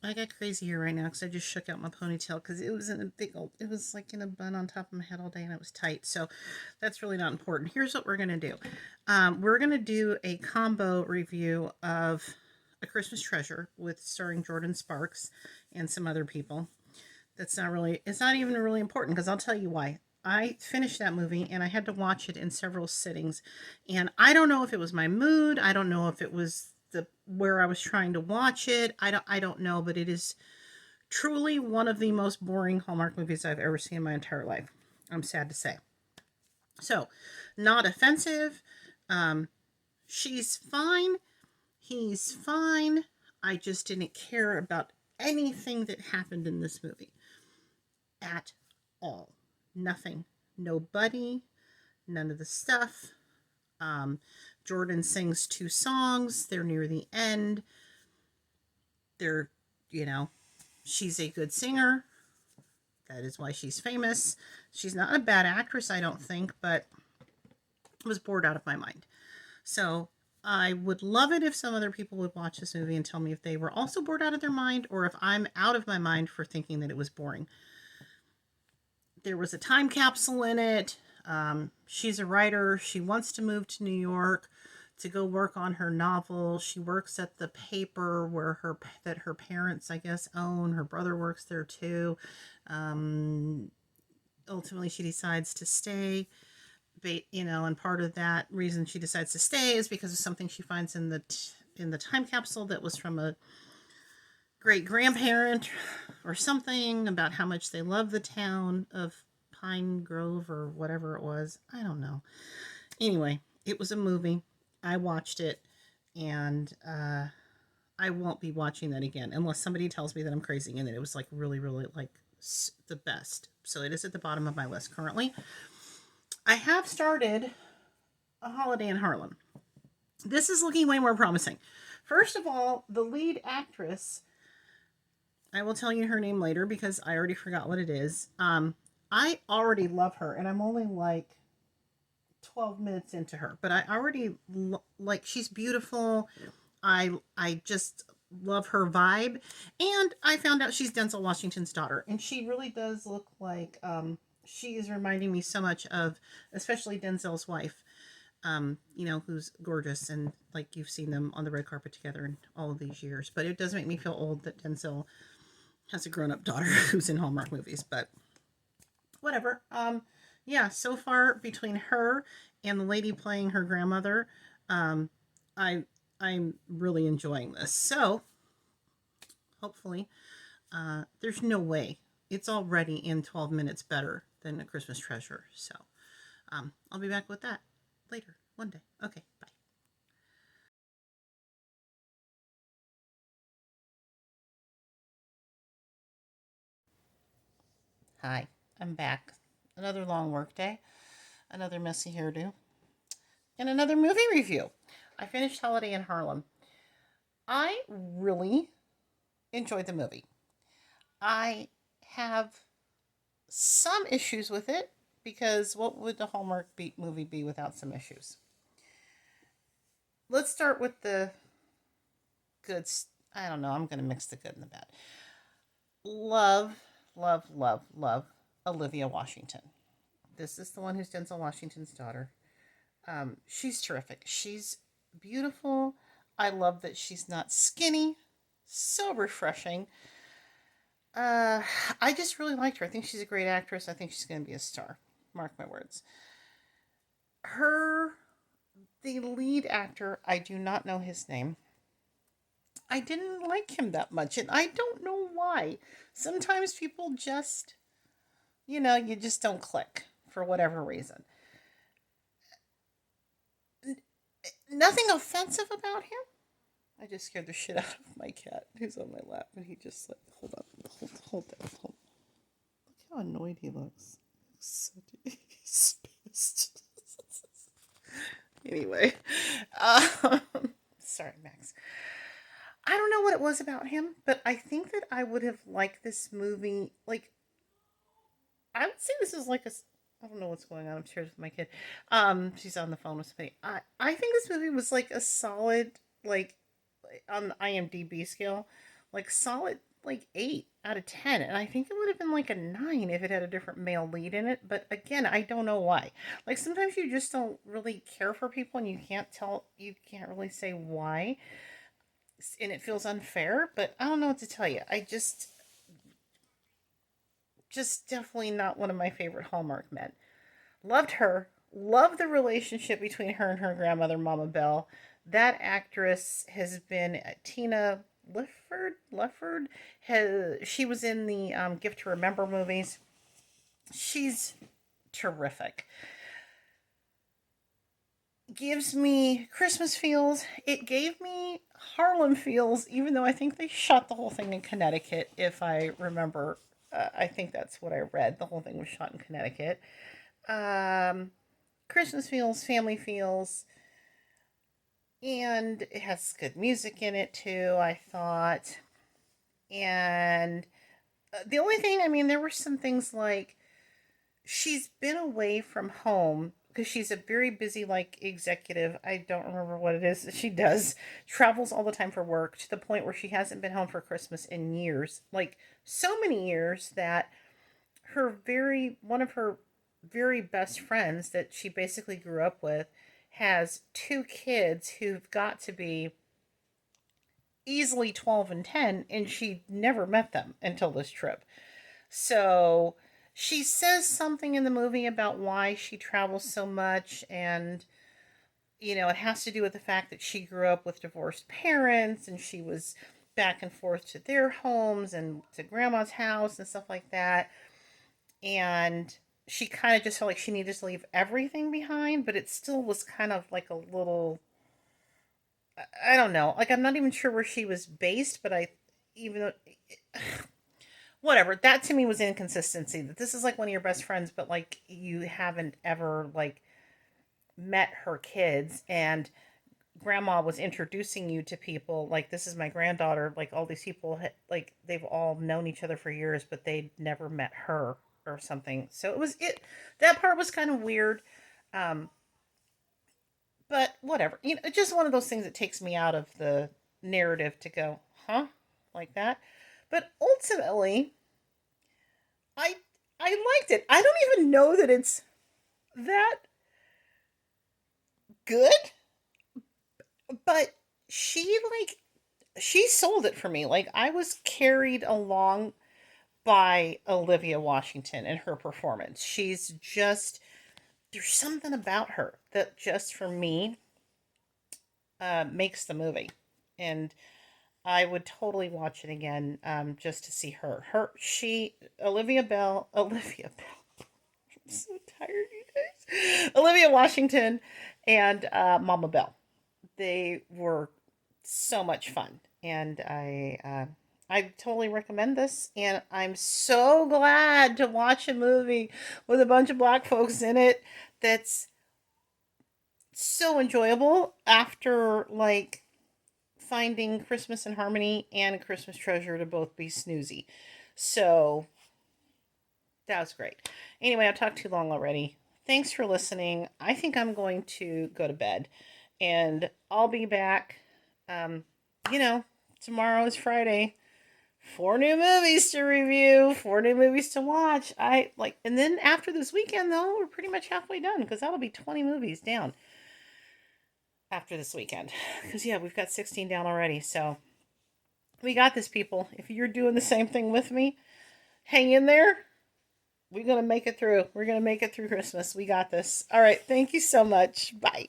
I got crazy here right now because I just shook out my ponytail because it was in a big old, it was like in a bun on top of my head all day and it was tight. So that's really not important. Here's what we're going to do. We're going to do a combo review of A Christmas Treasure with starring Jordan Sparks and some other people. That's not really, it's not even really important because I'll tell you why. I finished that movie and I had to watch it in several sittings. And I don't know if it was my mood. I don't know if it was the where I was trying to watch it. I don't know, but it is truly one of the most boring Hallmark movies I've ever seen in my entire life. I'm sad to say. So, not offensive. Um, she's fine. He's fine. I just didn't care about anything that happened in this movie at all. Nothing. Nobody. None of the stuff. Um, Jordan sings 2 songs. They're near the end. They're, you know, she's a good singer. That is why she's famous. She's not a bad actress, I don't think, but I was bored out of my mind. So I would love it if some other people would watch this movie and tell me if they were also bored out of their mind or if I'm out of my mind for thinking that it was boring. There was a time capsule in it. She's a writer. She wants to move to New York to go work on her novel. She works at the paper where her parents, I guess, own. Her brother works there too. Ultimately, she decides to stay. And part of that reason she decides to stay is because of something she finds in the time capsule that was from a great grandparent or something about how much they love the town of Pine Grove or whatever it was. I don't know. Anyway, it was a movie. I watched it, and I won't be watching that again unless somebody tells me that I'm crazy and that it was like really, really like the best. So it is at the bottom of my list currently. I have started A Holiday in Harlem. This is looking way more promising. First of all, the lead actress, I will tell you her name later because I already forgot what it is. I already love her, and I'm only like 12 minutes into her, but I already like she's beautiful. I just love her vibe, and I found out she's Denzel Washington's daughter, and she really does look like she is reminding me so much of, especially Denzel's wife. Who's gorgeous and like you've seen them on the red carpet together in all of these years. But it does make me feel old that Denzel has a grown up daughter who's in Hallmark movies, but whatever. Yeah, so far between her and the lady playing her grandmother, um, I I'm really enjoying this. So hopefully, there's no way it's already in 12 minutes better than A Christmas Treasure. So I'll be back with that later one day. Okay, bye. Hi, I'm back. Another long work day, another messy hairdo, and another movie review. I finished Holiday in Harlem. I really enjoyed the movie. I have some issues with it because what would the Hallmark movie be without some issues? Let's start with the goods. I don't know. I'm going to mix the good and the bad. Love, love, love, love Olivia Washington. This is the one who's Denzel Washington's daughter. She's terrific. She's beautiful. I love that she's not skinny. So refreshing. Uh, I just really liked her. I think she's a great actress. I think she's going to be a star. Mark my words. Her, the lead actor, I do not know his name. I didn't like him that much, and I don't know why. Sometimes people just, you just don't click for whatever reason. Nothing offensive about him. I just scared the shit out of my cat who's on my lap, and he just like, hold on, hold that, hold. Look how annoyed he looks. He's pissed. Anyway, um, sorry, Max. I don't know what it was about him, but I think that I would have liked this movie. Like, I would say this is like a. I don't know what's going on upstairs with my kid. She's on the phone with somebody. I think this movie was like a solid, like on the IMDb scale, like solid, like 8 out of 10. And I think it would have been like a 9 if it had a different male lead in it. But again, I don't know why. Like sometimes you just don't really care for people and you can't really say why. And it feels unfair, but I don't know what to tell you. Just definitely not one of my favorite Hallmark men. Loved her. Loved the relationship between her and her grandmother, Mama Bell. That actress has been Tina Lifford. She was in the Gift to Remember movies. She's terrific. Gives me Christmas feels. It gave me Harlem feels, even though I think they shot the whole thing in Connecticut, if I remember. I think that's what I read. The whole thing was shot in Connecticut. Um, Christmas feels, family feels, and it has good music in it too, I thought. And the only thing, I mean, there were some things like she's been away from home because she's a very busy like executive. I don't remember what it is that she does. Travels all the time for work to the point where she hasn't been home for Christmas in years. Like so many years that one of her very best friends that she basically grew up with has two kids who've got to be easily 12 and 10, and she never met them until this trip. So she says something in the movie about why she travels so much, and it has to do with the fact that she grew up with divorced parents and she was back and forth to their homes and to grandma's house and stuff like that. And she kind of just felt like she needed to leave everything behind, but it still was kind of like a little, I don't know. Like I'm not even sure where she was based, but even though whatever, that to me was inconsistency. That this is like one of your best friends, but like you haven't ever like met her kids, and grandma was introducing you to people like this is my granddaughter. Like all these people, like they've all known each other for years, but they'd never met her or something. So it. That part was kind of weird. Um, but whatever. It's just one of those things that takes me out of the narrative to go, huh, like that. But ultimately, I I liked it. I don't even know that it's that good, but like she sold it for me. Like I was carried along by Olivia Washington and her performance. She's just there's something about her that just for me makes the movie, and I would totally watch it again just to see her. Olivia Bell. I'm so tired, you guys. Olivia Washington and Mama Bell. They were so much fun, and I totally recommend this. And I'm so glad to watch a movie with a bunch of black folks in it that's so enjoyable after like finding Christmas in Harmony and a Christmas Treasure to both be snoozy. So that was great. Anyway, I've talked too long already. Thanks for listening. I think I'm going to go to bed, and I'll be back. Um, you know, Tomorrow is Friday. 4 new movies to review, 4 new movies to watch. And then after this weekend, though, we're pretty much halfway done because that'll be 20 movies down after this weekend. Because, yeah, we've got 16 down already. So we got this, people. If you're doing the same thing with me, hang in there. We're going to make it through. We're going to make it through Christmas. We got this. All right. Thank you so much. Bye.